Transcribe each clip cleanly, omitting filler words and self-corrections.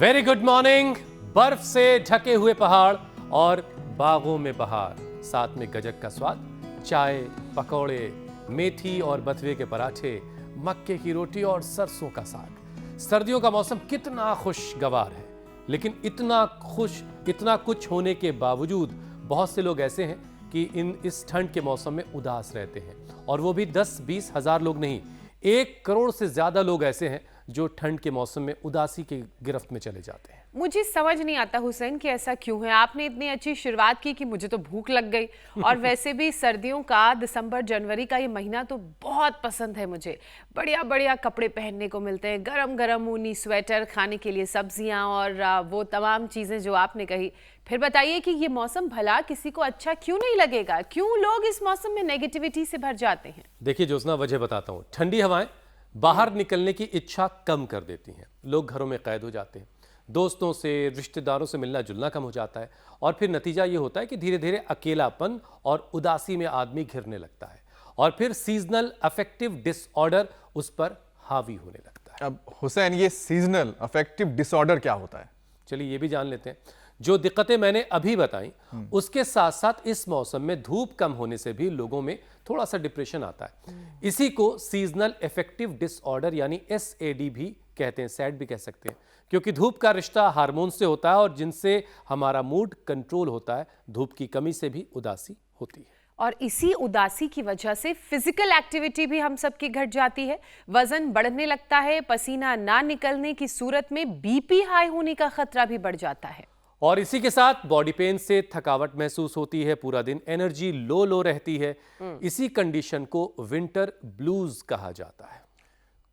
Very good morning. बर्फ से ढके हुए पहाड़ और बागों में बहार, साथ में गजक का स्वाद, चाय, पकौड़े, मेथी और बथुए के पराठे, मक्के की रोटी और सरसों का साग। सर्दियों का मौसम कितना खुशगवार है, लेकिन इतना कुछ होने के बावजूद बहुत से लोग ऐसे हैं कि इस ठंड के मौसम में उदास रहते हैं, और वो भी 10-20 हजार लोग नहीं, 1 करोड़ से ज्यादा लोग ऐसे हैं जो ठंड के मौसम में उदासी की गिरफ्त में चले जाते हैं। मुझे समझ नहीं आता हुसैन कि ऐसा क्यों है। आपने इतनी अच्छी शुरुआत की कि मुझे तो भूख लग गई। और वैसे भी सर्दियों का दिसंबर जनवरी का ये महीना तो बहुत पसंद है मुझे। बढ़िया बढ़िया कपड़े पहनने को मिलते हैं, गरम गरम ऊनी स्वेटर, खाने के लिए सब्जियां और वो तमाम चीज़ें जो आपने कही। फिर बताइए कि ये मौसम भला किसी को अच्छा क्यों नहीं लगेगा? क्यों लोग इस मौसम में नेगेटिविटी से भर जाते हैं? देखिए ज्योत्सना, वजह बताता हूँ। ठंडी हवाएं बाहर निकलने की इच्छा कम कर देती हैं, लोग घरों में कैद हो जाते हैं, दोस्तों से, रिश्तेदारों से मिलना जुलना कम हो जाता है, और फिर नतीजा ये होता है कि धीरे धीरे अकेलापन और उदासी में आदमी घिरने लगता है, और फिर सीजनल अफेक्टिव डिसऑर्डर उस पर हावी होने लगता है। अब हुसैन, ये सीजनल अफेक्टिव डिसऑर्डर क्या होता है? चलिए ये भी जान लेते हैं। जो दिक्कतें मैंने अभी बताई, उसके साथ साथ इस मौसम में धूप कम होने से भी लोगों में थोड़ा सा डिप्रेशन आता है। इसी को सीजनल अफेक्टिव डिसऑर्डर यानी SAD भी कहते हैं, सैड भी कह सकते हैं, क्योंकि धूप का रिश्ता हार्मोन से होता है और जिनसे हमारा मूड कंट्रोल होता है। धूप की कमी से भी उदासी होती है, और इसी उदासी की वजह से फिजिकल एक्टिविटी भी हम सबकी घट जाती है, वजन बढ़ने लगता है, पसीना ना निकलने की सूरत में BP हाई होने का खतरा भी बढ़ जाता है, और इसी के साथ बॉडी पेन से थकावट महसूस होती है, पूरा दिन एनर्जी लो रहती है। इसी कंडीशन को विंटर ब्लूज कहा जाता है।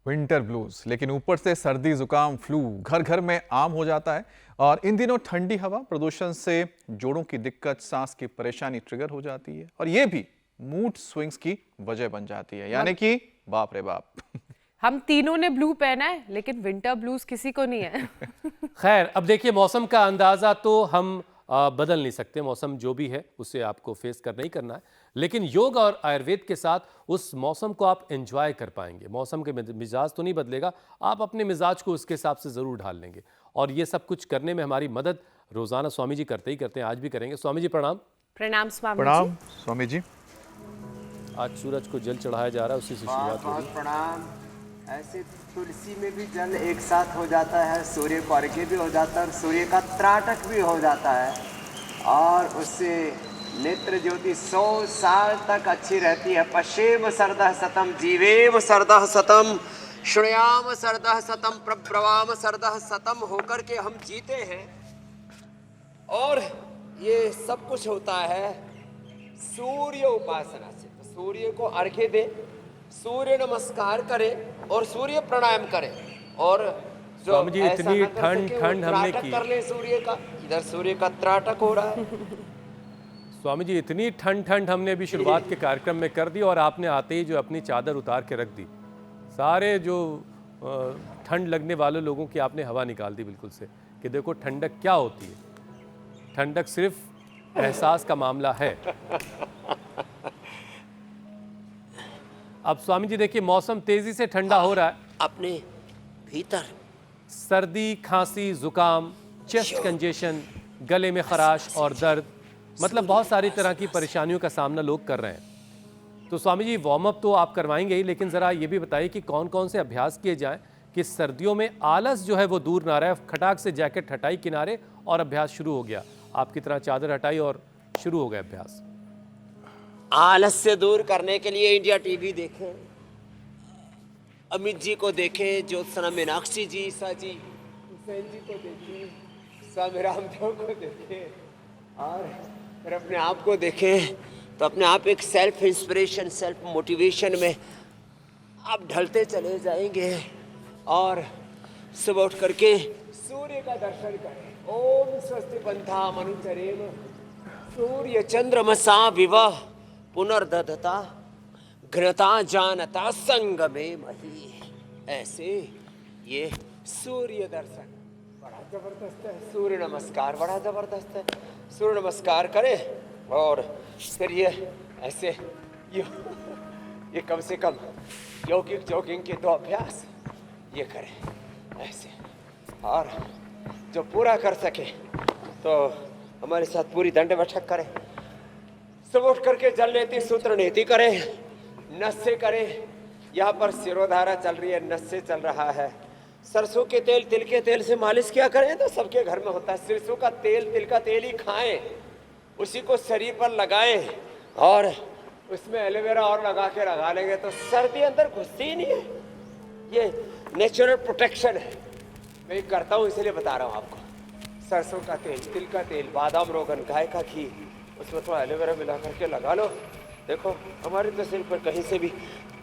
Winter blues. लेकिन ऊपर से सर्दी, जुकाम, फ्लू घर घर में आम हो जाता है, और इन दिनों ठंडी हवा, प्रदूषण से जोड़ों की दिक्कत, सांस की परेशानी ट्रिगर हो जाती है, और ये भी मूड स्विंग्स की वजह बन जाती है। यानी कि बाप रे बाप। हम तीनों ने ब्लू पहना है, लेकिन विंटर ब्लूज किसी को नहीं है। खैर, अब देखिए, मौसम का अंदाजा तो हम बदल नहीं सकते, मौसम जो भी है उसे आपको फेस करना ही करना है, लेकिन योग और आयुर्वेद के साथ उस मौसम को आप एंजॉय कर पाएंगे। मौसम के मिजाज तो नहीं बदलेगा, आप अपने मिजाज को उसके हिसाब से जरूर ढाल लेंगे, और ये सब कुछ करने में हमारी मदद रोजाना स्वामी जी करते ही करते हैं, आज भी करेंगे। स्वामी जी प्रणाम। प्रणाम स्वामी प्रणाम जी। स्वामी जी। आज सूरज को जल चढ़ाया जा रहा है, उसी से शुरुआत होगी। प्रणाम। ऐसे तुलसी में भी जल एक साथ हो जाता है, सूर्य को अर्घ्य भी हो जाता है, और सूर्य का त्राटक भी हो जाता है, और उससे नेत्र ज्योति 100 साल तक अच्छी रहती है। पश्येम सरदः शतम, जीवेम सरदः शतम, श्रुयाम सरदः शतम, प्रब्रवाम सरदः शतम होकर के हम जीते हैं। और ये सब कुछ होता है सूर्य उपासना से। तो सूर्य को अर्घ्य दे, सूर्य नमस्कार करें और सूर्य प्राणायाम करें, और जो स्वामी जी, ऐसा इतनी न कर ठंड सके, वो हमने त्राटक की। कर ले सूर्य का। इधर सूर्य का त्राटक हो रहा है। स्वामी जी, इतनी ठंड हमने अभी शुरुआत के कार्यक्रम में कर दी, और आपने आते ही जो अपनी चादर उतार के रख दी, सारे जो ठंड लगने वाले लोगों की आपने हवा निकाल दी बिल्कुल से, कि देखो ठंडक क्या होती है। ठंडक सिर्फ एहसास का मामला है। अब स्वामी जी देखिए, मौसम तेजी से ठंडा हो रहा है। अपने भीतर सर्दी, खांसी, जुकाम, चेस्ट कंजेशन, गले में खराश और दर्द, मतलब बहुत सारी तरह की परेशानियों का सामना लोग कर रहे हैं। तो स्वामी जी, वार्म अप तो आप करवाएंगे ही, लेकिन ज़रा ये भी बताइए कि कौन कौन से अभ्यास किए जाएं कि सर्दियों में आलस जो है वो दूर ना रहे। खटाक से जैकेट हटाई किनारे और अभ्यास शुरू हो गया, आपकी तरह चादर हटाई और शुरू हो गया अभ्यास। आलस से दूर करने के लिए इंडिया टीवी देखें, अमित जी को देखें, ज्योत्सना मीनाक्षी जी, ईसा जी, हुसैन जी को देखें, स्वामी रामदेव को देखें, और फिर अपने आप को देखें। तो अपने आप एक सेल्फ इंस्पिरेशन, सेल्फ मोटिवेशन में आप ढलते चले जाएंगे, और सुबह उठ करके सूर्य का दर्शन करें। ओम स्वस्ति पंथा मनुचरेम, सूर्य चंद्रमसा विवाह पुनर्दधता घृता जानता संगमे मही। ऐसे ये सूर्य दर्शन बड़ा जबरदस्त है। सूर्य नमस्कार बड़ा जबरदस्त है। सूर्य नमस्कार करें, और फिर ये ऐसे ये कम से कम जॉगिंग के 2 अभ्यास ये करें ऐसे, और जो पूरा कर सके तो हमारे साथ पूरी दंड बैठक करें, सब उठ करके जल नीति सूत्र नीति करें, नस से करें। यहाँ पर सिरोधारा चल रही है, नस से चल रहा है। सरसों के तेल, तिल के तेल से मालिश किया करें तो सबके घर में होता है। सरसों का तेल, तिल का तेल ही खाएं, उसी को शरीर पर लगाएं और उसमें एलोवेरा और लगा लेंगे तो सर्दी अंदर घुसती ही नहीं है। ये नेचुरल प्रोटेक्शन है, मैं करता हूँ इसलिए बता रहा हूँ आपको। सरसों का तेल, तिल का तेल, बादाम रोगन, गाय का घी, उसमें थोड़ा एलोवेरा मिला करके लगा लो। देखो हमारे तो सिर पर कहीं से भी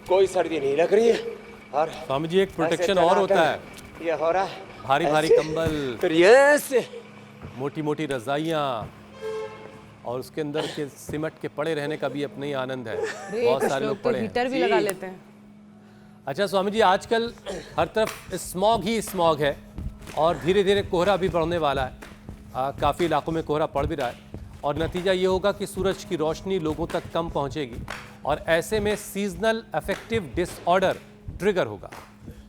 कोई सर्दी नहीं लग रही है। और स्वामी जी एक प्रोटेक्शन और होता है, ये हो रहा है भारी भारी ऐसे, कंबल, फिर ये से मोटी मोटी रजाइयाँ और उसके अंदर के सिमट के पड़े रहने का भी अपना ही आनंद है। बहुत कुछ सारे लोग लोग तो पड़े हैं। हीटर भी लगा लेते हैं। अच्छा स्वामी जी, आजकल हर तरफ स्मॉग ही स्मॉग है और धीरे धीरे कोहरा भी बढ़ने वाला है। काफ़ी इलाकों में कोहरा पड़ भी रहा है और नतीजा ये होगा कि सूरज की रोशनी लोगों तक कम पहुंचेगी और ऐसे में सीजनल अफेक्टिव डिसऑर्डर ट्रिगर होगा,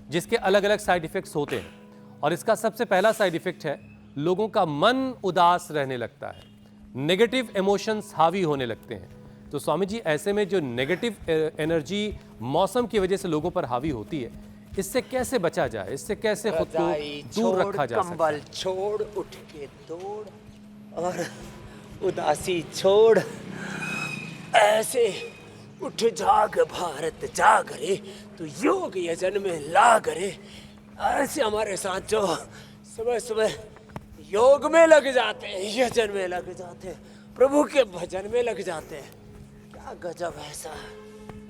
जिसके अलग अलग साइड इफ़ेक्ट्स होते हैं। और इसका सबसे पहला साइड इफ़ेक्ट है लोगों का मन उदास रहने लगता है, नेगेटिव इमोशंस हावी होने लगते हैं। तो स्वामी जी ऐसे में जो नेगेटिव एनर्जी मौसम की वजह से लोगों पर हावी होती है, इससे कैसे बचा जाए, इससे कैसे खुद को दूर रखा जा सकता है? कंबल छोड़, उठ के दौड़ और उदासी छोड़, ऐसे उठ जाग भारत जाग रे, तो योग यजन में लाग रे। ऐसे हमारे साथ जो सुबह सुबह योग में लग जाते हैं, यजन में लग जाते हैं, प्रभु के भजन में लग जाते हैं, क्या गजब है ऐसा।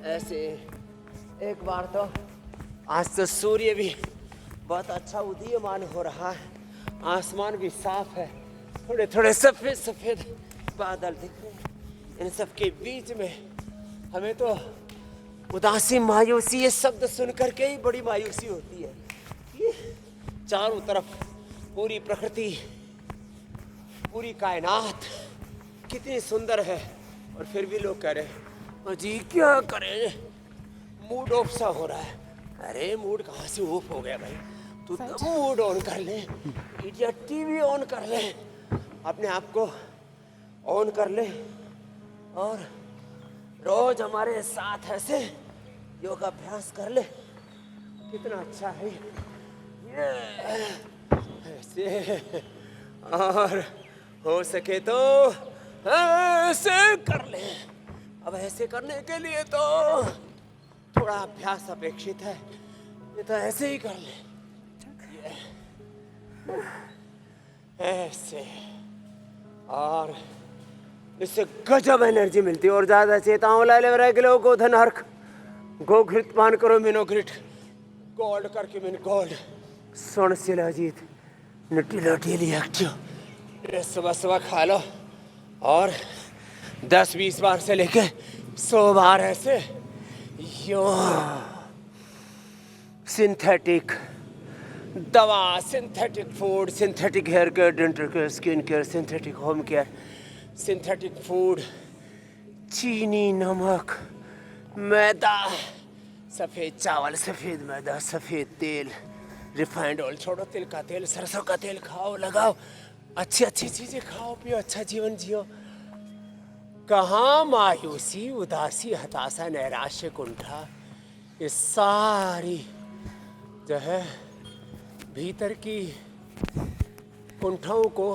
ऐसे एक बार तो आज तो सूर्य भी बहुत अच्छा उदीयमान हो रहा है, आसमान भी साफ है, थोड़े थोड़े सफेद सफेद बादल दिख रहे हैं। इन सब के बीच में हमें तो उदासी, मायूसी, ये शब्द सुन करके ही बड़ी मायूसी होती है। ये चारों तरफ पूरी प्रकृति, पूरी कायनात कितनी सुंदर है और फिर भी लोग कह रहे हैं जी क्या करें, मूड ऑफ सा हो रहा है। अरे मूड कहाँ से ऑफ हो गया भाई, तू तो मूड ऑन कर ले, या टीवी ऑन कर ले, अपने आप को ऑन कर ले और रोज हमारे साथ ऐसे योगाभ्यास कर ले, कितना अच्छा है ये। ऐसे और हो सके तो ऐसे कर ले। अब ऐसे करने के लिए तो थोड़ा अभ्यास अपेक्षित है, ये तो ऐसे ही कर ले, ऐसे, और इससे गजब एनर्जी मिलती है। और ज्यादा चेताओं ला ले किलो गोधन हर्क गो घृत पान करो मिनो घृत, गोल्ड करके मिन गोल्ड, स्वर्ण शिलाजीत नटी लटी लिया, सुबह सुबह खा लो और 10-20 बार से लेके 100 बार ऐसे यो सिंथेटिक दवा, synthetic food, synthetic hair care, dental care, skin care, synthetic home care, synthetic food, चीनी, नमक, मैदा, सफ़ेद चावल, सफ़ेद मैदा, सफ़ेद तेल, रिफाइंड ऑयल छोड़ो, तिल का तेल, सरसों का तेल खाओ, लगाओ, अच्छी अच्छी चीज़ें खाओ पियो, अच्छा जीवन जियो। कहाँ मायूसी, उदासी, हताशा, नैराश्य, कुंठा, ये सारी जो है भीतर की कुंठाओं को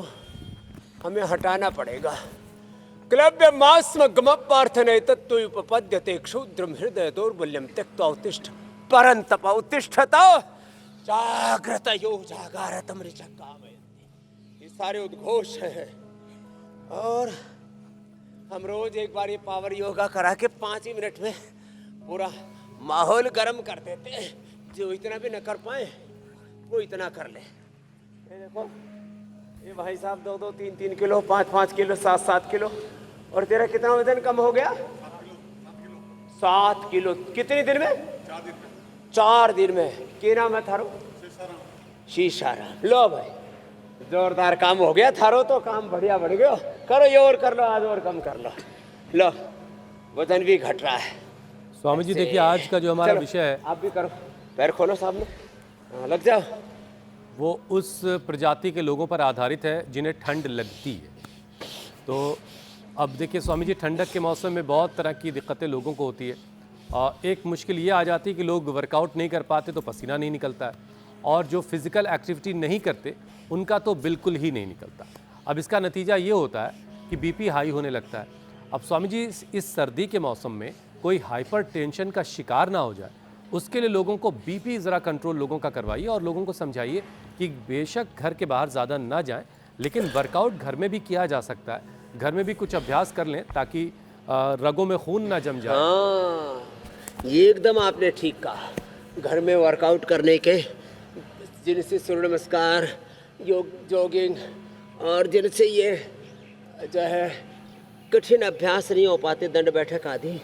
हमें हटाना पड़ेगा। क्लब्य मास्म गमपार्थने तत्व उपपद्यते क्षुद्रम हृदय दौर्बल्यम त्यक्त्वा उत्तिष्ठ परंतप उत्तिष्ठत जागृत यो जागारतम ऋच कामयन्ति। ये सारे उद्घोष हैं और हम रोज एक बार ये पावर योगा करा के 5 ही मिनट में पूरा माहौल गर्म कर देते हैं। जो इतना भी न कर पाए वो इतना कर ले। ये देखो, ये भाई साहब 2-2, 3-3 किलो, 5-5 किलो, 7-7 किलो, और तेरा कितना वजन कम हो गया? 7 किलो। कितने दिन में? 4 दिन में। क्या नाम है थारो? शीशाराम। लो भाई, जोरदार काम हो गया थारो, तो काम बढ़िया बढ़ गया। करो ये और कर लो, आज और कम कर लो। लो, वजन भी घट रहा है। स्वामी जी देखिए, आज का जो हमारा चलो, विषय है, आप भी करो, पैर खोलो सामने, हाँ, लग जाओ। वो उस प्रजाति के लोगों पर आधारित है जिन्हें ठंड लगती है। तो अब देखिए स्वामी जी, ठंडक के मौसम में बहुत तरह की दिक्कतें लोगों को होती है। एक मुश्किल ये आ जाती है कि लोग वर्कआउट नहीं कर पाते तो पसीना नहीं निकलता है, और जो फिज़िकल एक्टिविटी नहीं करते उनका तो बिल्कुल ही नहीं निकलता। अब इसका नतीजा ये होता है कि बीपी हाई होने लगता है। अब स्वामी जी, इस सर्दी के मौसम में कोई हाइपर टेंशन का शिकार ना हो जाए, उसके लिए लोगों को बीपी ज़रा कंट्रोल लोगों का करवाइए और लोगों को समझाइए कि बेशक घर के बाहर ज़्यादा ना जाएं, लेकिन वर्कआउट घर में भी किया जा सकता है। घर में भी कुछ अभ्यास कर लें ताकि रगों में खून ना जम जाए। हाँ, ये एकदम आपने ठीक कहा। घर में वर्कआउट करने के, जिनसे सूर्य नमस्कार, जॉगिंग, और जिनसे ये जो है कठिन अभ्यास नहीं हो पाते, दंड बैठक आदि,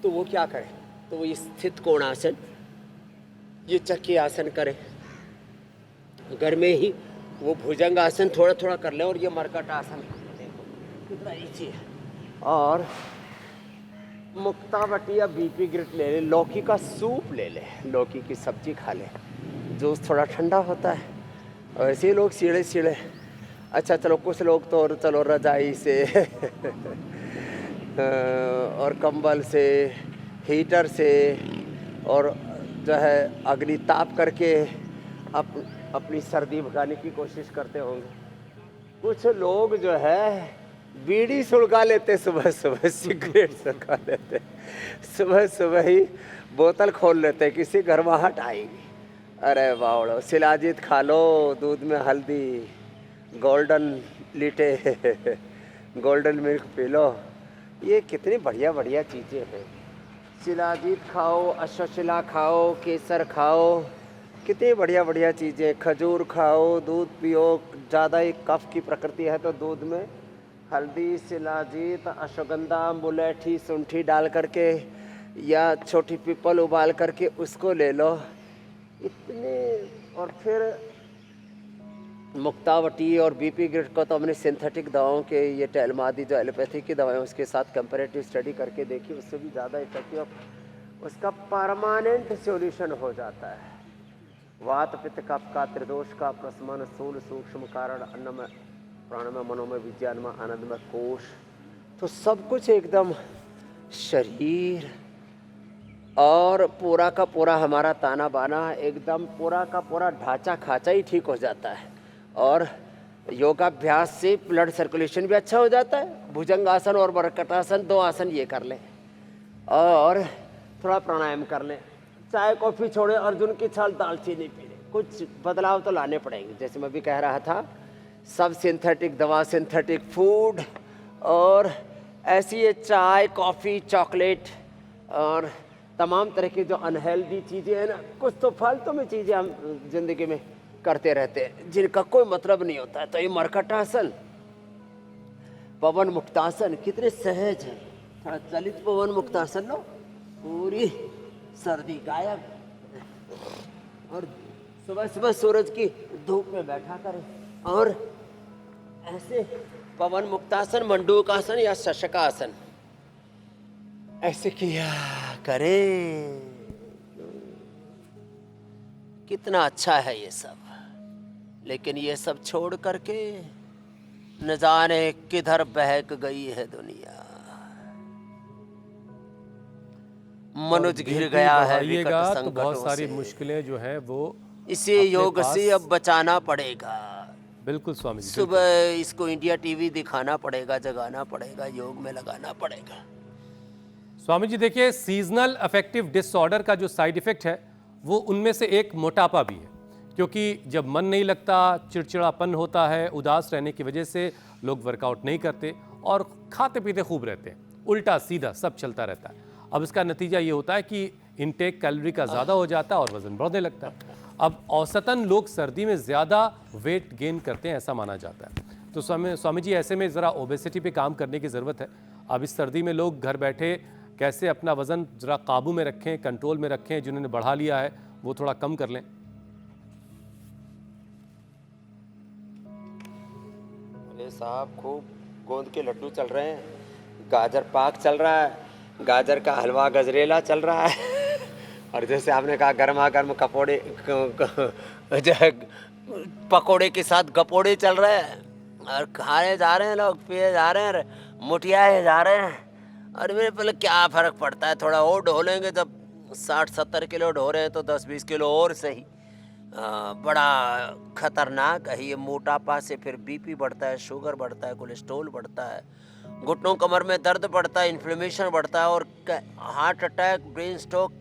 तो वो क्या करें? तो वो स्थित कोणासन, ये चक्की आसन करें। घर में ही वो भुजंग आसन थोड़ा थोड़ा कर लें, और ये मरकट आसन कितना ईजी है। और मुक्तावटी या बीपी ग्रिट ले ले, लौकी का सूप ले ले, लौकी की सब्जी खा ले, जूस थोड़ा ठंडा होता है। और ऐसे ही लोग सीढ़े सीढ़े, अच्छा चलो कुछ लोग तो चलो रजाई से और कंबल से, हीटर से, और जो है अग्नि ताप करके अपनी सर्दी भगाने की कोशिश करते होंगे। कुछ लोग जो है बीड़ी सुलगा लेते, सुबह सुबह सिगरेट सुलगा लेते, सुबह सुबह ही बोतल खोल लेते, किसी गर्माहट आएगी, अरे वाओ शिलाजीत खा लो, दूध में हल्दी, golden लीटे golden milk P low, ये कितनी बढ़िया बढ़िया चीज़ें हैं। शिलाजीत खाओ, अश्वशिला खाओ, केसर खाओ, कितनी बढ़िया बढ़िया चीज़ें, खजूर खाओ, दूध पियो, ज़्यादा ही कफ की प्रकृति है तो दूध में हल्दी, शिलाजीत, अश्वगंधा, मुलैठी, सुंठी डाल करके या छोटी पीपल उबाल करके उसको ले लो, इतने। और फिर मुक्तावटी और बीपी ग्रिट को तो हमने सिंथेटिक दवाओं के, ये टेलमादी जो एलोपैथी की दवाएं, उसके साथ कंपैरेटिव स्टडी करके देखी, उससे भी ज़्यादा इफेक्टिव उसका परमानेंट सॉल्यूशन हो जाता है। वात पित्त कफ का, त्रिदोष का प्रशमन, स्थूल सूक्ष्म कारण, अन्न में, प्राण में, मनो में, विज्ञान में, आनंद में, कोश, तो सब कुछ एकदम शरीर और पूरा का पूरा हमारा ताना बाना, एकदम पूरा का पूरा ढांचा खाचा ही ठीक हो जाता है। और योगाभ्यास से ब्लड सर्कुलेशन भी अच्छा हो जाता है। भुजंगासन और मरकटासन, 2 आसन ये कर लें, और थोड़ा प्राणायाम कर लें, चाय कॉफ़ी छोड़े, अर्जुन की छाल दालचीनी पी लें। कुछ बदलाव तो लाने पड़ेंगे, जैसे मैं भी कह रहा था, सब सिंथेटिक दवा, सिंथेटिक फूड, और ऐसी ये चाय, कॉफ़ी, चॉकलेट और तमाम तरह की जो अनहेल्दी चीज़ें हैं ना, कुछ तो फालतू में चीज़ें हम जिंदगी में करते रहते हैं जिनका कोई मतलब नहीं होता है। तो ये मरकटासन, पवन मुक्तासन कितने सहज है। थोड़ा चलित पवन मुक्तासन लो, पूरी सर्दी गायब। और सुबह सुबह सूरज की धूप में बैठा करें, और ऐसे पवन मुक्तासन, मंडूकासन या शशकासन ऐसे किया करें। कितना अच्छा है ये सब। लेकिन ये सब छोड़ करके न जाने किधर बहक गई है दुनिया। मनुज घिर गया है विकट तो संकटों बहुत सारी से। मुश्किलें जो है वो इसे अपने योग पास- से अब बचाना पड़ेगा। बिल्कुल स्वामी जी, सुबह इसको इंडिया टीवी दिखाना पड़ेगा, जगाना पड़ेगा, योग में लगाना पड़ेगा। स्वामी जी देखिए, सीजनल अफेक्टिव डिसऑर्डर का जो साइड इफेक्ट है वो उनमें से एक मोटापा भी है, क्योंकि जब मन नहीं लगता, चिड़चिड़ापन होता है, उदास रहने की वजह से लोग वर्कआउट नहीं करते और खाते पीते खूब रहते हैं, उल्टा सीधा सब चलता रहता है। अब इसका नतीजा ये होता है कि इनटेक कैलोरी का ज़्यादा हो जाता है और वज़न बढ़ने लगता है। अब औसतन लोग सर्दी में ज़्यादा वेट गेन करते हैं, ऐसा माना जाता है। तो स्वामी जी, ऐसे में ज़रा ओबेसिटी पे काम करने की ज़रूरत है। अब इस सर्दी में लोग घर बैठे कैसे अपना वज़न ज़रा काबू में रखें, कंट्रोल में रखें, जिन्होंने बढ़ा लिया है वो थोड़ा कम कर लें। अरे साहब, खूब गोंद के लड्डू चल रहे हैं, गाजर पाक चल रहा है, गाजर का हलवा गजरेला चल रहा है और जैसे आपने कहा गर्मा गर्म कपड़े जो है पकोड़े के साथ गपोड़े चल रहे हैं और खाए जा रहे हैं लोग, पिए जा रहे हैं, मुठियाए जा रहे हैं। और मेरे पहले क्या फ़र्क पड़ता है, थोड़ा और ढो लेंगे, जब 60-70 किलो ढो रहे हैं तो 10-20 किलो और सही। बड़ा खतरनाक है ये। मोटापा से फिर बीपी बढ़ता है, शुगर बढ़ता है, कोलेस्ट्रॉल बढ़ता है, घुटनों कमर में दर्द बढ़ता है, इन्फ्लेमेशन बढ़ता है, और हार्ट अटैक, ब्रेन स्ट्रोक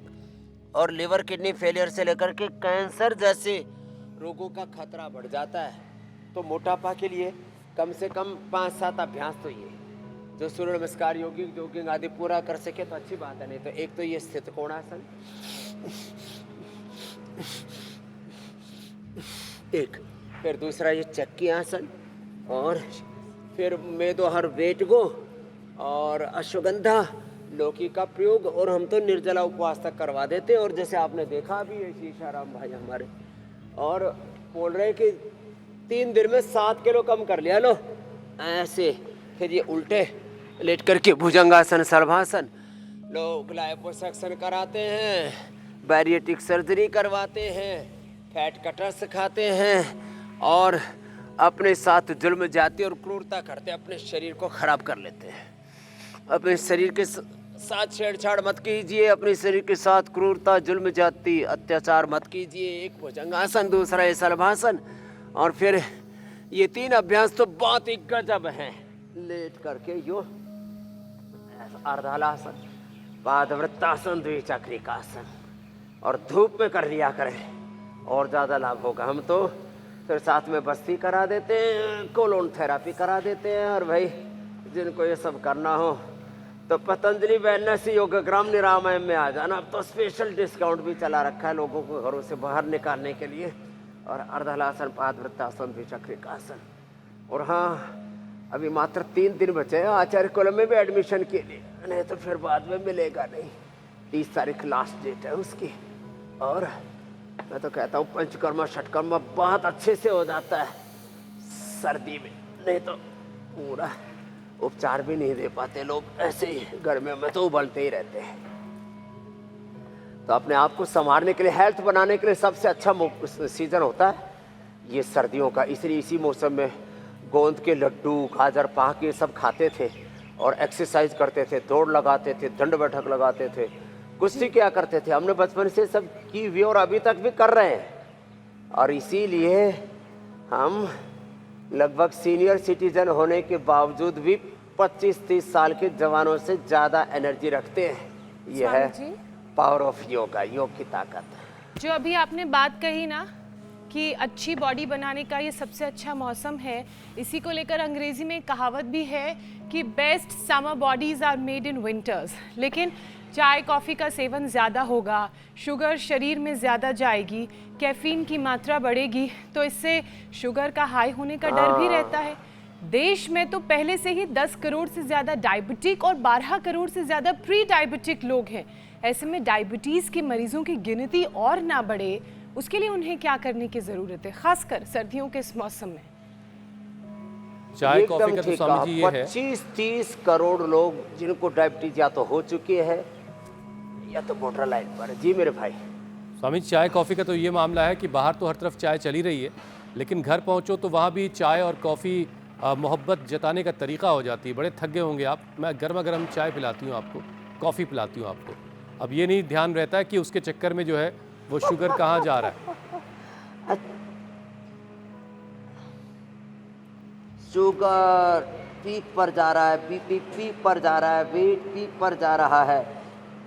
और लिवर किडनी फेलियर से लेकर के कैंसर जैसे रोगों का खतरा बढ़ जाता है। तो मोटापा के लिए कम से कम 5-7 अभ्यास तो ये, जो सूर्य नमस्कार, योगिंग जोगिंग आदि पूरा कर सके तो अच्छी बात है। नहीं तो एक तो ये स्थित कोणासन, एक, फिर दूसरा ये चक्की आसन, और फिर मेदोहर वेटगो और अश्वगंधा लौकी का प्रयोग, और हम तो निर्जला उपवास तक करवा देते हैं। और जैसे आपने देखा भी है शीशाराम भाई हमारे, और बोल रहे कि 3 दिन में 7 किलो कम कर लिया लो ऐसे। फिर ये उल्टे लेट करके भुजंगासन, सर्वासन, लोग लाइपोसक्शन कराते हैं, बैरिएट्रिक सर्जरी करवाते हैं, फैट कटर सिखाते हैं, और अपने साथ जुल्म जाति और क्रूरता करते, अपने शरीर को खराब कर लेते हैं। अपने शरीर के साथ छेड़छाड़ मत कीजिए, अपने शरीर के साथ क्रूरता, जुल्म जाति, अत्याचार मत कीजिए। एक भुजंगासन, दूसरा ये सर्वासन, और फिर ये 3 अभ्यास तो बहुत ही गजब हैं। लेट करके यो अर्धहलासन, पादवृत्तासन, द्विचक्रिकासन, और धूप में कर लिया करें और ज़्यादा लाभ होगा। हम तो फिर साथ में बस्ती करा देते हैं, कोलोन थेरापी करा देते हैं। और भाई जिनको ये सब करना हो तो पतंजलि वेलनेस योगग्राम निरामय में आ जाना। अब तो स्पेशल डिस्काउंट भी चला रखा है लोगों को घरों से बाहर निकालने के लिए। और अर्धहलासन, पादवृत्तासन, द्विचक्रिकासन। और हाँ, अभी मात्र 3 दिन बचे हैं आचार्य कॉलेज में भी एडमिशन के लिए, नहीं तो फिर बाद में मिलेगा नहीं। 30 तारीख लास्ट डेट है उसकी। और मैं तो कहता हूँ पंचकर्मा षटकर्मा बहुत अच्छे से हो जाता है सर्दी में, नहीं तो पूरा उपचार भी नहीं दे पाते लोग, ऐसे ही गर्मियों में तो उबलते ही रहते हैं। तो अपने आप को संवारने के लिए, हेल्थ बनाने के लिए सबसे अच्छा सीजन होता है ये सर्दियों का। इसलिए इसी मौसम में गोंद के लड्डू, गाजर पाक ये सब खाते थे, और एक्सरसाइज करते थे, दौड़ लगाते थे, दंड बैठक लगाते थे, कुश्ती क्या करते थे। हमने बचपन से सब की हुई और अभी तक भी कर रहे हैं। और इसीलिए हम लगभग सीनियर सिटीजन होने के बावजूद भी 25-30 साल के जवानों से ज़्यादा एनर्जी रखते हैं। यह है पावर ऑफ योगा, योग की ताकत। जो अभी आपने बात कही ना कि अच्छी बॉडी बनाने का ये सबसे अच्छा मौसम है, इसी को लेकर अंग्रेजी में कहावत भी है कि best summer bodies are made in winters. लेकिन चाय कॉफ़ी का सेवन ज़्यादा होगा, शुगर शरीर में ज़्यादा जाएगी, कैफीन की मात्रा बढ़ेगी, तो इससे शुगर का हाई होने का डर भी रहता है। देश में तो पहले से ही 10 करोड़ से ज़्यादा डायबिटिक और 12 करोड़ से ज़्यादा प्री डायबिटिक लोग हैं। ऐसे में डायबिटीज़ के मरीजों की गिनती और ना बढ़े, उसके लिए उन्हें क्या करने की ज़रूरत है, खासकर सर्दियों के इस मौसम में? चाय कॉफी का तो स्वामी जी ये है 25-30 करोड़ लोग जिनको डायबिटीज या तो हो चुके हैं या तो बॉर्डर लाइन पर। जी मेरे भाई। स्वामी जी, चाय कॉफ़ी का तो ये मामला है कि बाहर तो हर तरफ चाय चली रही है, लेकिन घर पहुंचो तो वहाँ भी चाय और कॉफ़ी मोहब्बत जताने का तरीका हो जाती है। बड़े थक गए होंगे आप, मैं गर्मा गर्म चाय पिलाती हूँ आपको, कॉफ़ी पिलाती हूँ आपको। अब ये नहीं ध्यान रहता है कि उसके चक्कर में जो है वो शुगर कहाँ जा रहा है। शुगर पीक पर जा रहा है, बीपी पीक पर जा रहा है, वेट पीक पर जा रहा है,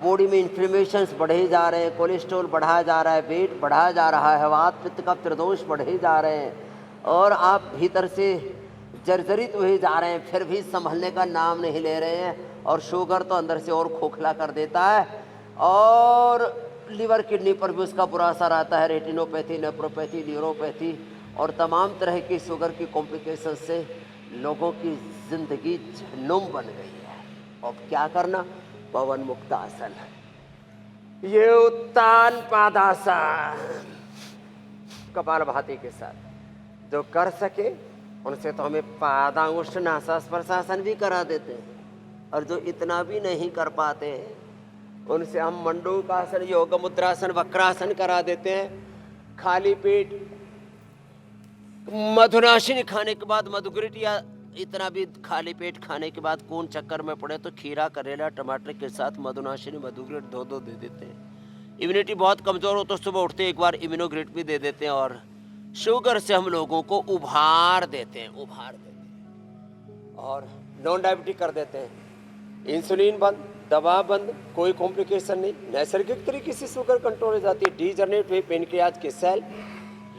बॉडी में इन्फ्लेमेशंस बढ़े जा रहे हैं, कोलेस्ट्रॉल बढ़ा जा रहा है, वेट बढ़ा जा रहा है, वात पित्त का त्रिदोष बढ़े जा रहे हैं, और आप भीतर से जर्जरित हुए जा रहे हैं, फिर भी संभलने का नाम नहीं ले रहे हैं। और शुगर तो अंदर से और खोखला कर देता है, और लीवर किडनी पर भी उसका बुरा असर आता है। रेटिनोपैथी, नेफ्रोपैथी, न्यूरोपैथी और तमाम तरह की शुगर की कॉम्प्लिकेशन से लोगों की जिंदगी जहन्नुम बन गई है। अब क्या करना? पवन मुक्तासन, ये उत्तान पादासन, कपालभाति के साथ जो कर सके उनसे तो हमें पादांगुष्ठ नासास्पर्शासन भी करा देते हैं, और जो इतना भी नहीं कर पाते उनसे हम मंडूकासन, योग मुद्रासन, वक्रासन करा देते हैं। खाली पेट मधुनाशिनी खाने के बाद मधुग्रिट या इतना भी खाली पेट खाने के बाद कौन चक्कर में पड़े तो खीरा करेला टमाटर के साथ मधुनाशिनी मधुग्रिट दो दे देते हैं। इम्यूनिटी बहुत कमज़ोर हो तो सुबह उठते एक बार इम्यूनोग्रिट भी दे देते हैं और शुगर से हम लोगों को उभार देते हैं और नॉन डायबिटिक कर देते हैं। इंसुलिन बंद, दवा बंद, कोई कॉम्प्लिकेशन नहीं, नैसर्गिक तरीके से शुगर कंट्रोल हो जाती है। डीजनरेट हुए पेनक्रियाज के सेल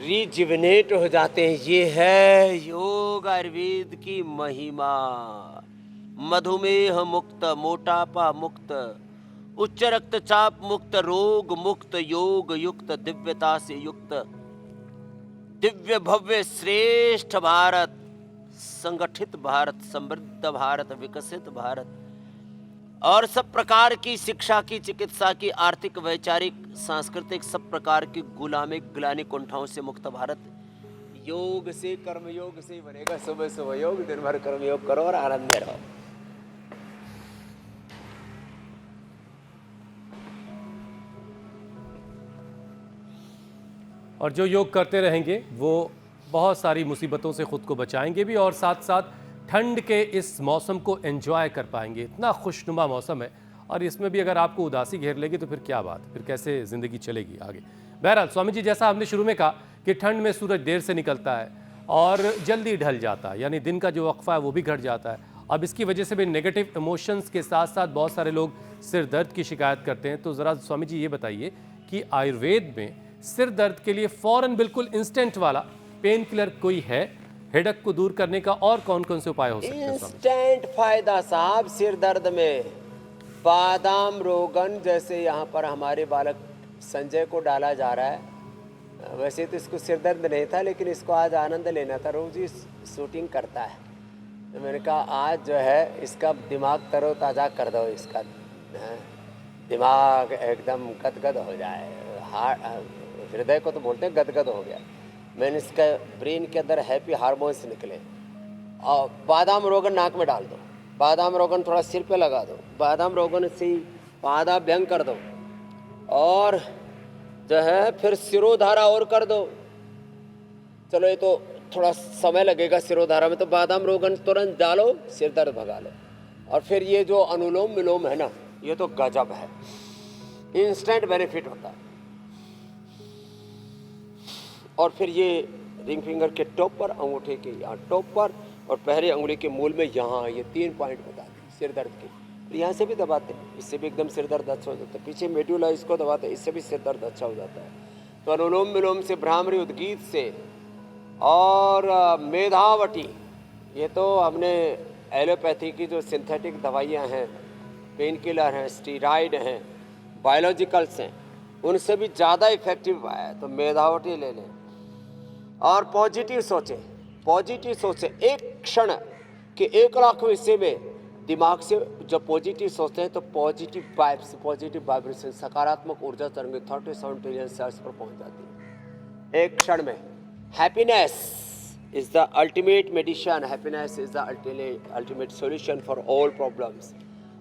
रीजिवनेट हो जाते हैं। ये है योग आयुर्वेद की महिमा। मधुमेह मुक्त, मोटापा मुक्त, उच्च रक्तचाप मुक्त, रोग मुक्त, योग युक्त, दिव्यता से युक्त, दिव्य भव्य श्रेष्ठ भारत, संगठित भारत, समृद्ध भारत, विकसित भारत और सब प्रकार की शिक्षा की, चिकित्सा की, आर्थिक, वैचारिक, सांस्कृतिक, सब प्रकार की गुलामिक ग्लानि कुंठाओं से मुक्त भारत। योग से कर्म योग से बनेगा सुबह सुबह योग। दिन भर कर्म योग करो और आनंद में रहो। और जो योग करते रहेंगे वो बहुत सारी मुसीबतों से खुद को बचाएंगे भी और साथ साथ ठंड के इस मौसम को एंजॉय कर पाएंगे। इतना खुशनुमा मौसम है और इसमें भी अगर आपको उदासी घेर लेगी तो फिर क्या बात, फिर कैसे ज़िंदगी चलेगी आगे। बहरहाल स्वामी जी, जैसा हमने शुरू में कहा कि ठंड में सूरज देर से निकलता है और जल्दी ढल जाता है, यानी दिन का जो वक्फा है वो भी घट जाता है। अब इसकी वजह से भी नेगेटिव इमोशंस के साथ साथ बहुत सारे लोग सिर दर्द की शिकायत करते हैं। तो ज़रा स्वामी जी ये बताइए कि आयुर्वेद में सिर दर्द के लिए फ़ौरन बिल्कुल इंस्टेंट वाला पेन किलर कोई है हेडक को दूर करने का, और कौन कौन से उपाय हो सकते हैं? इंस्टेंट फायदा साहब सिर दर्द में बादाम रोगन, जैसे यहाँ पर हमारे बालक संजय को डाला जा रहा है। वैसे तो इसको सिर दर्द नहीं था लेकिन इसको आज आनंद लेना था। रोज ही शूटिंग करता है तो मैंने कहा आज जो है इसका दिमाग तरोताज़ा कर दो, इसका दिमाग एकदम गदगद हो जाए। हृदय को तो बोलते हैं गदगद हो गया। मैंने इसका ब्रेन के अंदर हैप्पी हार्मोन्स निकले और बादाम रोगन नाक में डाल दो, बादाम रोगन थोड़ा सिर पे लगा दो, बादाम रोगन से पादाभ्यंग कर दो और जो है फिर सिरोधारा और कर दो। चलो ये तो थोड़ा समय लगेगा सिरोधारा में, तो बादाम रोगन तुरंत डालो, सिर दर्द भगा लो। और फिर ये जो अनुलोम विलोम है ना, ये तो गजब है, इंस्टेंट बेनिफिट होता है। और फिर ये रिंग फिंगर के टॉप पर, अंगूठे के यहाँ टॉप पर और पहले उंगली के मूल में यहाँ, ये 3 पॉइंट बता दें सिर दर्द के। तो यहाँ से भी दबाते हैं, इससे भी एकदम सिर दर्द अच्छा हो जाता है। पीछे मेडुला इसको दबाते हैं, इससे भी सिर दर्द अच्छा हो जाता है। तो अनुलोम विलोम से, भ्रामरी उद्गीत से और मेधावटी, ये तो हमने एलोपैथी की जो सिंथेटिक दवाइयाँ हैं, पेन किलर हैं, स्टीराइड हैं, बायोलॉजिकल्स हैं, उनसे भी ज़्यादा इफेक्टिव है। तो मेधावटी ले लें और पॉजिटिव सोचें, पॉजिटिव सोचें। एक क्षण के 1 लाख हिस्से में दिमाग से जब पॉजिटिव सोचते हैं तो पॉजिटिव वाइब्स, पॉजिटिव वाइब्रेशन, सकारात्मक ऊर्जा तरंगें 37 ट्रिलियन सेल्स पर पहुंच जाती है एक क्षण में। Happiness is the ultimate medicine, happiness is the ultimate solution for all problems.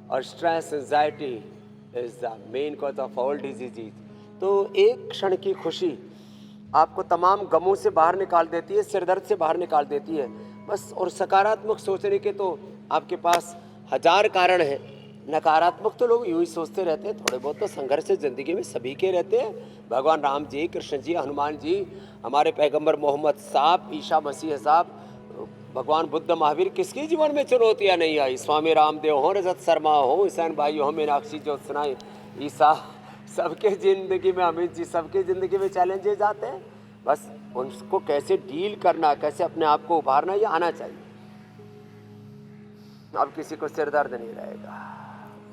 और stress, anxiety is the main cause of all diseases. तो एक क्षण की खुशी आपको तमाम गमों से बाहर निकाल देती है, सिर दर्द से बाहर निकाल देती है बस। और सकारात्मक सोचने के तो आपके पास 1000 कारण हैं। नकारात्मक तो लोग यूँ ही सोचते रहते हैं। थोड़े बहुत तो संघर्ष ज़िंदगी में सभी के रहते हैं। भगवान राम जी, कृष्ण जी, हनुमान जी, हमारे पैगंबर मोहम्मद साहब, ईसा मसीह साहब, भगवान बुद्ध, महावीर, किसके जीवन में चुनौतियाँ नहीं आई? स्वामी रामदेव हो, रजत शर्मा हो, हुसैन भाई हो, मीनाक्षी ज्योत्सना, ईसा, सबके ज़िंदगी में, अमित जी, सबके ज़िंदगी में चैलेंजेस आते हैं। बस उनको कैसे डील करना, कैसे अपने आप को उभारना, ये आना चाहिए। अब किसी को सिर दर्द नहीं रहेगा।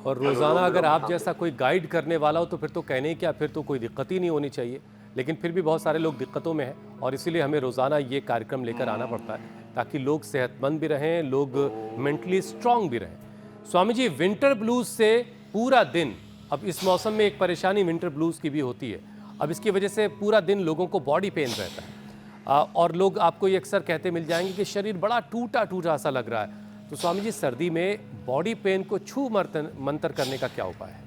और रोज़ाना अगर आप जैसा कोई गाइड करने वाला हो तो फिर तो कहने क्या, फिर तो कोई दिक्कत ही नहीं होनी चाहिए। लेकिन फिर भी बहुत सारे लोग दिक्कतों में हैं और इसीलिए हमें रोज़ाना ये कार्यक्रम लेकर आना पड़ता है ताकि लोग सेहतमंद भी रहें, लोग मेंटली स्ट्रांग भी रहें। स्वामी जी, विंटर ब्लूज से पूरा दिन, अब इस मौसम में एक परेशानी विंटर ब्लूज की भी होती है। अब इसकी वजह से पूरा दिन लोगों को बॉडी पेन रहता है और लोग आपको ये अक्सर कहते मिल जाएंगे कि शरीर बड़ा टूटा टूटा सा लग रहा है। तो स्वामी जी, सर्दी में बॉडी पेन को छू मंतर करने का क्या उपाय है?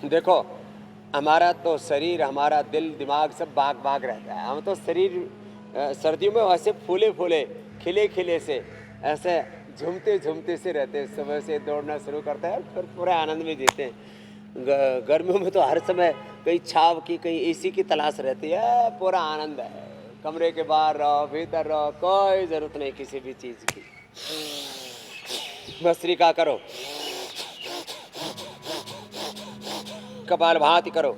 देखो, हमारा तो शरीर, हमारा दिल दिमाग सब भाग भाग रहता है। हम तो शरीर सर्दियों में ऐसे फूले फूले खिले खिले से ऐसे झूमते झूमते से रहते हैं। सुबह से दौड़ना शुरू करते हैं और फिर पूरे आनंद में जीते हैं। गर्मियों में तो हर समय कहीं छाव की, कहीं एसी की तलाश रहती है। पूरा आनंद है, कमरे के बाहर रहो, भीतर रहो, कोई ज़रूरत नहीं किसी भी चीज़ की। भस्त्रिका करो, कपालभाति करो,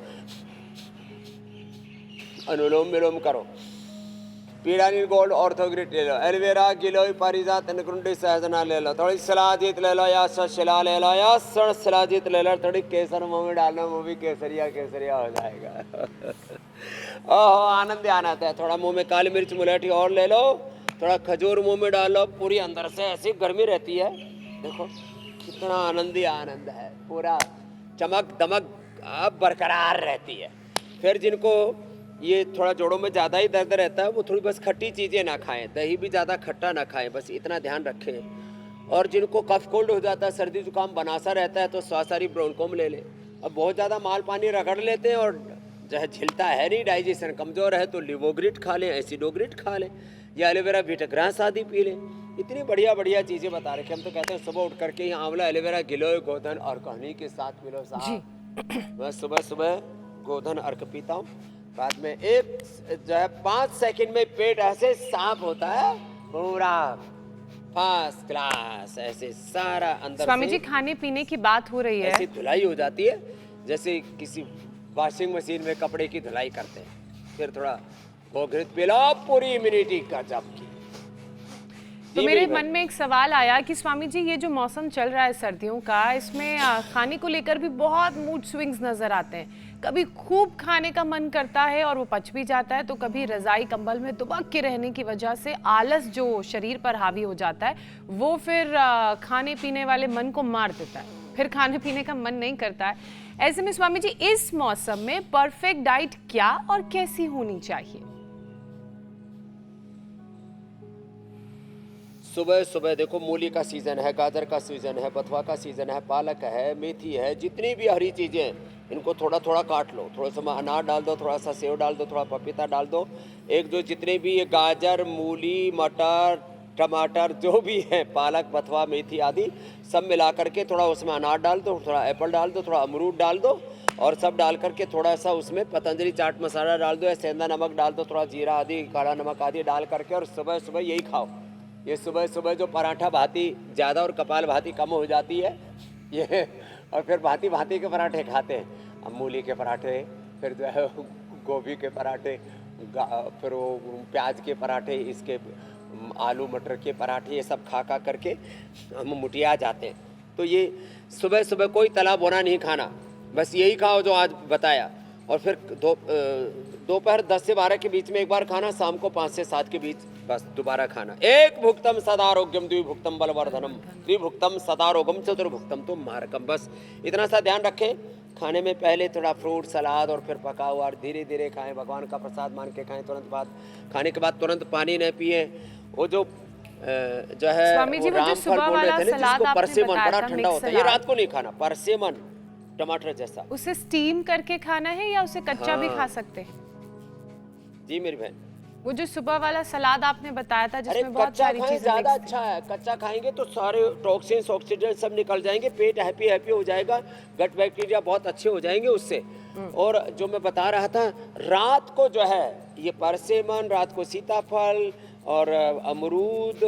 अनुलोम विलोम करो, पीड़ानी गोल्ड ऑर्थोग्रिड ले लो, एलोवेरा गिलोय पारिजात अनुकुंडी सहजना ले लो, थोड़ी शिलाजीत ले लो या शिला ले लो या सड़ शिलाजीत ले लो, थोड़ी केसर मुंह में डालना, वो भी केसरिया केसरिया हो जाएगा। ओह आनंद आनंद है। थोड़ा मुंह में काली मिर्च मुलेठी और ले लो, थोड़ा खजूर मुंह में डाल लो, पूरी अंदर से ऐसी गर्मी रहती है। देखो कितना आनंद ही आनंद है, पूरा चमक दमक बरकरार रहती है। फिर जिनको ये थोड़ा जोड़ों में ज़्यादा ही दर्द रहता है वो थोड़ी बस खट्टी चीज़ें ना खाएं, दही भी ज़्यादा खट्टा ना खाएं, बस इतना ध्यान रखें। और जिनको कफ कोल्ड हो जाता है, सर्दी जुकाम बनासा रहता है, तो स्वासारी ब्रोनकोम ले लें। अब बहुत ज़्यादा माल पानी रगड़ लेते हैं और जो है झिलता है नहीं, डाइजेशन कमज़ोर है, तो लिवोग्रिड खा लें, एसिडोग्रिड खा लें या एलोवेरा विटाग्रास आदि पी लें। इतनी बढ़िया बढ़िया चीज़ें बता रखे। हम तो कहते हैं सुबह उठ करके ही आंवला एलोवेरा गिलोय गोधन और कहनी के साथ मिलो साहब। मैं सुबह सुबह गोधन अर्क पीता हूँ, बाद में एक जो है 5 सेकंड में पेट ऐसे साफ होता है, पूरा फर्स्ट क्लास, ऐसे सारा अंदर स्वामी से जी खाने पीने की बात हो रही है, ऐसी धुलाई हो जाती है जैसे किसी वॉशिंग मशीन में कपड़े की धुलाई करते हैं। फिर थोड़ा गोघृत पिला, पूरी इम्यूनिटी का जब की। तो मेरे मन में एक सवाल आया कि स्वामी जी ये जो मौसम चल रहा है सर्दियों का, इसमें खाने को लेकर भी बहुत मूड स्विंग्स नजर आते हैं। कभी खूब खाने का मन करता है और वो पच भी जाता है, तो कभी रजाई कंबल में दुबक के रहने की वजह से आलस जो शरीर पर हावी हो जाता है वो फिर खाने पीने वाले मन को मार देता है, फिर खाने पीने का मन नहीं करता है। ऐसे में स्वामी जी इस मौसम में परफेक्ट डाइट क्या और कैसी होनी चाहिए? सुबह सुबह देखो, मूली का सीज़न है, गाजर का सीज़न है, बथुआ का सीज़न है, पालक है, मेथी है, जितनी भी हरी चीज़ें हैं इनको थोड़ा थोड़ा काट लो। थोड़ा सा अनार डाल दो, थोड़ा सा सेव डाल दो, थोड़ा पपीता डाल दो। एक जो जितने भी ये गाजर, मूली, मटर, टमाटर जो भी है, पालक, बथुआ, मेथी आदि सब मिला करके थोड़ा उसमें अनार डाल दो, थोड़ा एप्पल डाल दो, थोड़ा अमरूद डाल दो और सब डाल करके थोड़ा सा उसमें पतंजलि चाट मसाला डाल दो या सेंधा नमक डाल दो, थोड़ा जीरा आदि, काला नमक आदि डाल करके और सुबह सुबह यही खाओ। ये सुबह सुबह जो पराठा भाती ज़्यादा और कपाल भाती कम हो जाती है ये, और फिर भांति भांति के पराठे खाते हैं। अब मूली के पराठे, फिर जो है गोभी के पराठे, फिर वो प्याज के पराठे, इसके आलू मटर के पराठे, ये सब खा खा करके हम मुटिया जाते हैं। तो ये सुबह सुबह कोई तला भुना नहीं खाना, बस यही खाओ जो आज बताया। और फिर दोपहर 10 से 12 के बीच में एक बार खाना, शाम को 5 से 7 के बीच बस दोबारा खाना। एक भुक्तम सदारोग्यम, द्विभुक्तम बलवर्धनम, त्रिभुक्तम सदारोगम, चतुर्भुक्तम तो मारकम। बस इतना सा ध्यान रखें, खाने में पहले थोड़ा फ्रूट सलाद और फिर पका हुआ, और धीरे धीरे खाएं, भगवान का प्रसाद मान के खाएं। तुरंत बाद खाने के बाद तुरंत पानी न पिए। वो जो है स्वामी जी, वो जो सुबह वाला सलाद आपने परसेमन बताया बड़ा था, ठंडा होता है, ये रात को नहीं खाना। परसेमन टमाटर जैसा, उसे स्टीम करके खाना है या उसे कच्चा भी खा सकते हैं? जी मेरी बहन, वो जो सुबह वाला सलाद आपने बताया था अरे जिसमें बहुत कच्चा सारी खाएं चीजें ज्यादा mixed अच्छा है। कच्चा खाएंगे तो सारे टॉक्सिन्स ऑक्सीडेंट सब निकल जाएंगे, पेट हैप्पी हैप्पी हो जाएगा, गट बैक्टीरिया बहुत अच्छे हो जाएंगे उससे। और जो मैं बता रहा था, रात को जो है ये परसेमन, रात को सीताफल और अमरूद,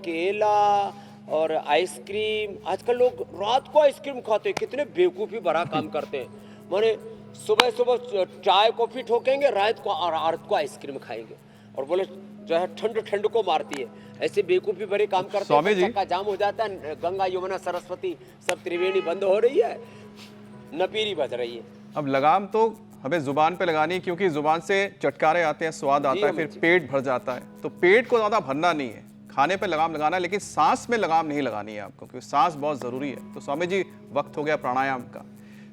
केला और आइसक्रीम। आजकल लोग रात को आइसक्रीम खाते हैं, कितने बेवकूफ़ी भरा काम करते हैं। माने सुबह सुबह चाय कॉफ़ी ठोकेंगे, रात को आइसक्रीम खाएंगे और बोले जो है ठंड ठंड को मारती है। ऐसे बेवकूफ़ी भरे काम करते स्वामी जी, हैं, चक्का जाम हो जाता है, गंगा यमुना सरस्वती सब त्रिवेणी बंद हो रही है, नपीरी बज रही है। अब लगाम तो हमें जुबान पे लगानी, क्योंकि जुबान से चटकारे आते हैं, स्वाद आता है, फिर पेट भर जाता है। तो पेट को ज़्यादा भरना नहीं है, खाने पे लगाम लगाना है, लेकिन सांस में लगाम नहीं लगानी है आपको, क्योंकि सांस बहुत ज़रूरी है। तो स्वामी जी वक्त हो गया प्राणायाम का।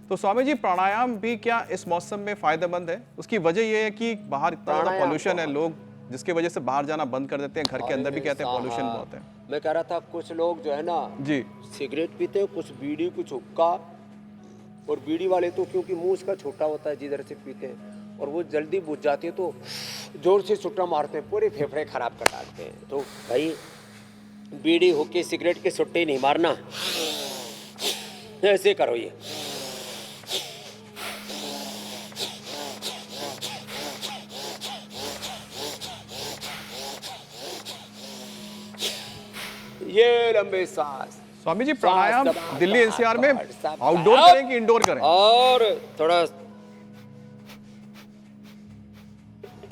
तो स्वामी जी प्राणायाम भी क्या इस मौसम में फ़ायदेमंद है? उसकी वजह यह है कि बाहर इतना ज़्यादा पॉल्यूशन है, लोग जिसकी वजह से बाहर जाना बंद कर देते हैं, घर के अंदर भी कहते हैं पॉल्यूशन बहुत है। मैं कह रहा था कुछ लोग जो है ना जी सिगरेट पीते हैं, कुछ बीड़ी, कुछ हुक्का, और बीड़ी वाले तो क्योंकि मुंह उसका छोटा होता है जिधर से पीते हैं और वो जल्दी बुझ जाती है तो जोर से सुट्टा मारते हैं, पूरे फेफड़े खराब कर डालते हैं। तो भाई बीड़ी हुक्के सिगरेट के सुट्टे नहीं मारना, ऐसे करो ये। ये लंबे सांस। स्वामी जी प्राणायाम दबा, दिल्ली दबा, एनसीआर में दबा, आउटडोर दबा। करें कि इंडोर करें? और थोड़ा,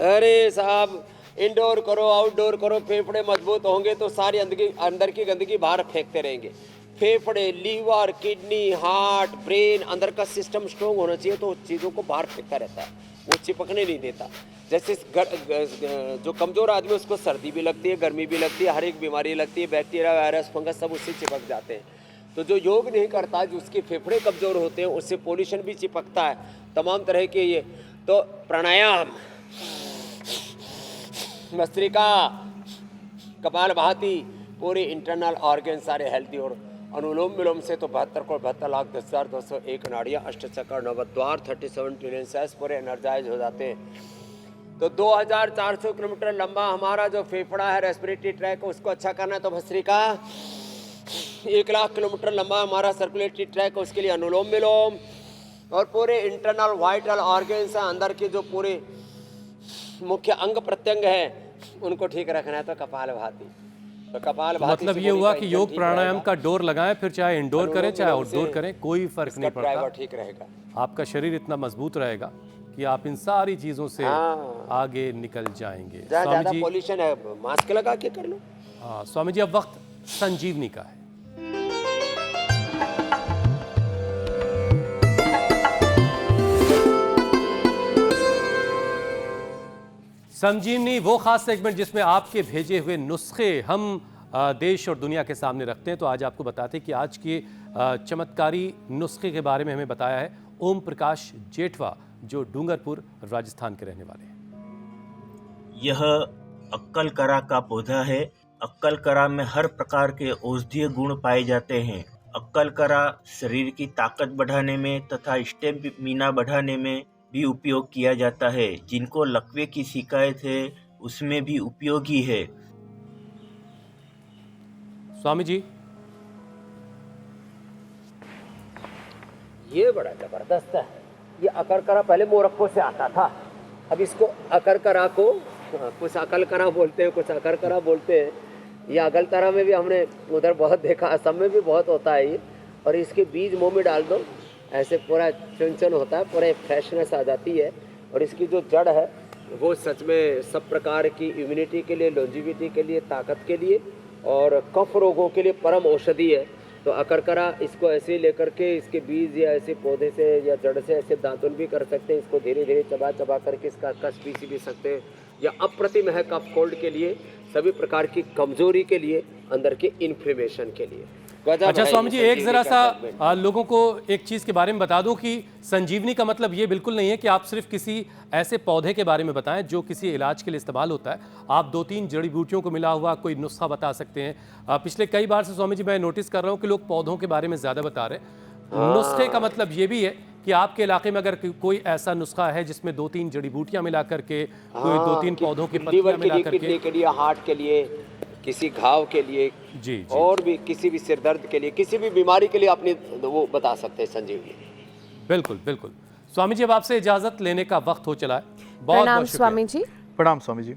अरे साहब इंडोर करो आउटडोर करो, फेफड़े मजबूत होंगे तो सारी अंदर की गंदगी बाहर फेंकते रहेंगे। फेफड़े, लीवर, किडनी, हार्ट, ब्रेन, अंदर का सिस्टम स्ट्रोंग होना चाहिए तो चीज़ों को बाहर फेंकता रहता है, वो चिपकने नहीं देता। जैसे जो कमज़ोर आदमी है उसको सर्दी भी लगती है, गर्मी भी लगती है, हर एक बीमारी लगती है, बैक्टीरिया, वायरस, फंगस सब उससे चिपक जाते हैं। तो जो योग नहीं करता, जो उसके फेफड़े कमज़ोर होते हैं, उससे पोल्यूशन भी चिपकता है, तमाम तरह के ये। तो प्राणायाम, भस्त्रिका, कपालभाति, पूरे इंटरनल ऑर्गन सारे हेल्थी। और अनुलोम विलोम से तो 72,72,10,201 नाड़ियाँ, अष्टचक्र, नवद्वार, 37 ट्रिलियन सेल्स पूरे एनर्जाइज हो जाते हैं। तो 2400 किलोमीटर लंबा हमारा जो फेफड़ा है, रेस्पिरेटरी ट्रैक, उसको अच्छा करना है तो भस्त्रिका। 1,00,000 किलोमीटर लंबा हमारा सर्कुलेटरी ट्रैक, उसके लिए अनुलोम विलोम। और पूरे इंटरनल वाइटल ऑर्गन्स हैं, अंदर के जो पूरे मुख्य अंग प्रत्यंग है उनको ठीक रखना है तो कपालभाति। तो कपालभाति मतलब से ये बॉडी हुआ का कि इंजन योग ठीक प्राणायाम रहेगा। का डोर लगाएं, फिर चाहे इंडोर अनुलोम करें चाहे विलोम आउटडोर से करें, कोई फर्क इसका नहीं पड़ता। ड्राइवर ठीक रहेगा। आपका शरीर इतना मजबूत रहेगा कि आप इन सारी चीजों से हाँ। आगे निकल जाएंगे। जहाँ स्वामी ज्यादा जी, पॉल्यूशन है मास्क लगा के कर लो। हाँ, स्वामी जी अब वक्त संजीवनी का है। संजीवनी वो खास सेगमेंट जिसमें आपके भेजे हुए नुस्खे हम देश और दुनिया के सामने रखते हैं। तो आज आपको बताते हैं कि आज के चमत्कारी नुस्खे के बारे में हमें बताया है ओम प्रकाश जेठवा, जो डूंगरपुर राजस्थान के रहने वाले हैं। यह अक्कलकरा का पौधा है। अक्कलकरा में हर प्रकार के औषधीय गुण पाए जाते हैं। अक्कलकरा शरीर की ताकत बढ़ाने में तथा स्टेमिना बढ़ाने में भी उपयोग किया जाता है। जिनको लकवे की शिकायत है उसमें भी उपयोगी है। स्वामी जी, ये बड़ा जबरदस्त है। ये अकरकरा पहले मोरक्को से आता था, अब इसको अकरकरा को कुछ अकलकरा बोलते हैं, कुछ अकरकरा बोलते हैं। ये अगलतरा में भी हमने उधर बहुत देखा, असम में भी बहुत होता है ये। और इसके बीज मुंह में डाल दो, ऐसे पूरा चुन चुन होता है, पूरा एक फ्रेशनेस आ जाती है। और इसकी जो जड़ है वो सच में सब प्रकार की इम्यूनिटी के लिए, लॉन्जिविटी के लिए, ताकत के लिए और कफ रोगों के लिए परम औषधि है। तो अकरकरा इसको ऐसे लेकर के इसके बीज या ऐसे पौधे से या जड़ से ऐसे दातुन भी कर सकते हैं। इसको धीरे धीरे चबा चबा करके इसका कस पीस भी सकते हैं। या अप्रतिम है कफ कोल्ड के लिए, सभी प्रकार की कमजोरी के लिए, अंदर के इन्फ्लेमेशन के लिए। अच्छा स्वामी जी, एक जरा सा लोगों को एक चीज़ के बारे में बता दो कि संजीवनी का मतलब ये बिल्कुल नहीं है कि आप सिर्फ किसी ऐसे पौधे के बारे में बताएं जो किसी इलाज के लिए इस्तेमाल होता है। आप 2-3 जड़ी बूटियों को मिला हुआ कोई नुस्खा बता सकते हैं। पिछले कई बार से स्वामी जी मैं नोटिस कर रहा हूँ कि लोग पौधों के बारे में ज़्यादा बता रहे हैं। नुस्खे का मतलब ये भी है कि आपके इलाके में अगर कोई ऐसा नुस्खा है जिसमें 2-3 जड़ी बूटियाँ मिला करके, कोई 2-3 पौधों की पत्तियाँ मिला करके, किडनी के लिए, हार्ट के लिए, किसी घाव के लिए, जी, और भी किसी भी सिर दर्द के लिए, किसी भी बीमारी के लिए अपनी वो बता सकते हैं संजीवनी। बिल्कुल बिल्कुल। स्वामी जी अब आपसे इजाजत लेने का वक्त हो चला है। बहुत प्रणाम बहुत शुक्रिया। स्वामी जी। प्रणाम स्वामी जी।